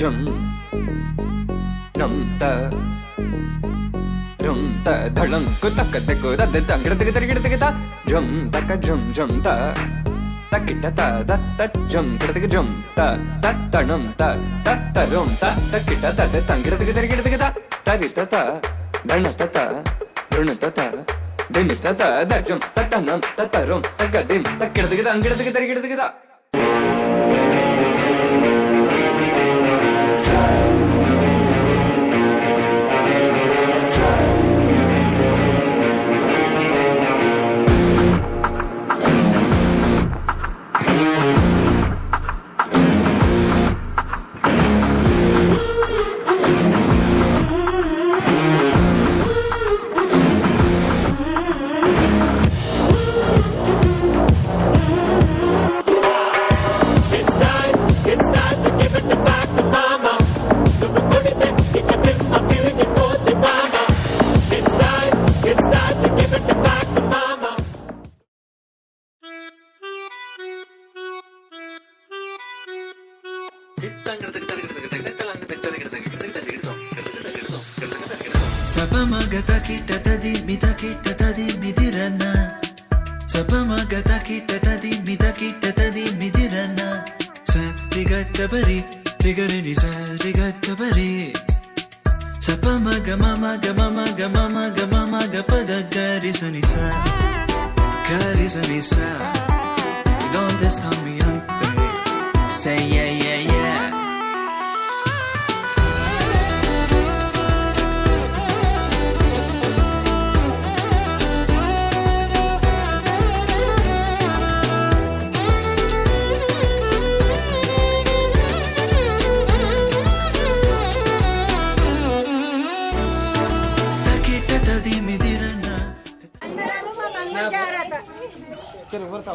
జం నం త rum ta dhalam ku tak tak ku da da ngir tik tik tik ta jum tak jum jum ta takita ta da ta jum ngir tik jum ta ta tanam ta ta rum ta takita ta da ngir tik tik ta tarita ta dana ta ta runa ta ta dim ta ta da jum ta tanam ta rum tak dim takita tik ta ngir tik ta Sapamagata kita tadi midirana. Sapamagata kita tadi midirana. Sa rigatta bari rigarini sa rigatta bari. Sapamaga mama ga mama ga mama ga mama ga paga gari sanisa sa. Donde está mi ante? Say yeah yeah yeah.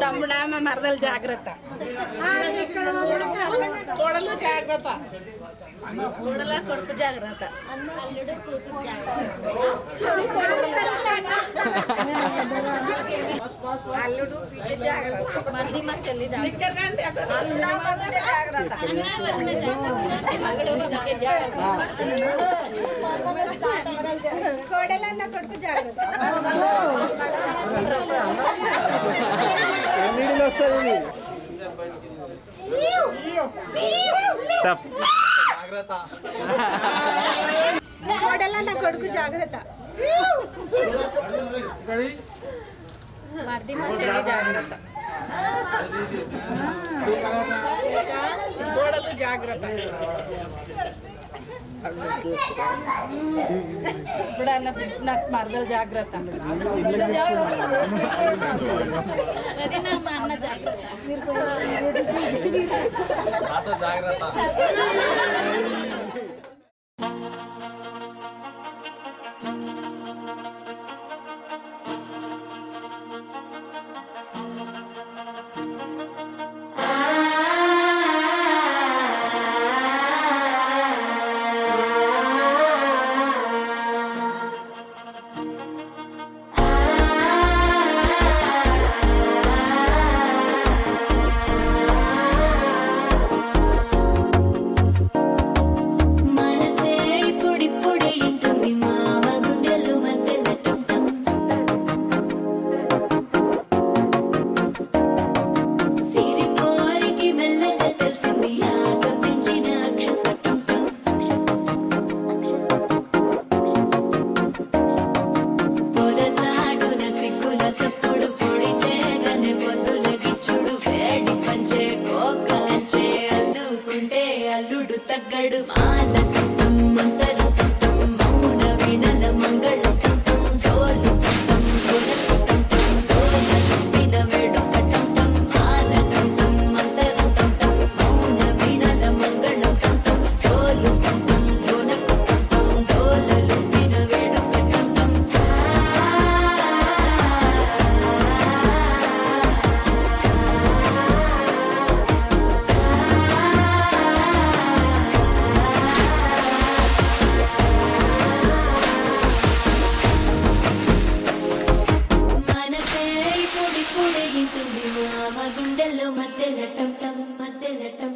తమ్ముడా మా మరదలు జాగ్రత్త కోడలు జాగ్రత్త కోడల కొడుకు జాగ్రత్త అల్లుడు కూతురు అల్లుడు బిడ్డ జాగ్రత్త మళ్ళీ మా చెల్లి జాగ్రత్త కోడలన్న కొడుకు జాగ్రత్త కోడలన్న కొడుకు జాగ్రత్త మర్ది మా చెల్లి జాగ్రత్త కోడలు జాగ్రత్త ఇప్పుడు అన్న నాకు మరదలు జాగ్రత్త మా అన్న జాగ్రత్త అల్లుడు తగ్గడు మాల కట్టం మంతర కట్టం మౌన వినల మంగళ కట్టం డోలు కట్టం డోలకు కట్టం డోలలు విన వేడు కట్టం మాల కట్టం మంతర కట్టం మౌన వినల మంగళ కట్టం డోలు కట్టం డోలకు కట్టం డోలలు విన వేడు కట్టం గుండెల్లో మధ్యలో టం టం మధ్యలో టం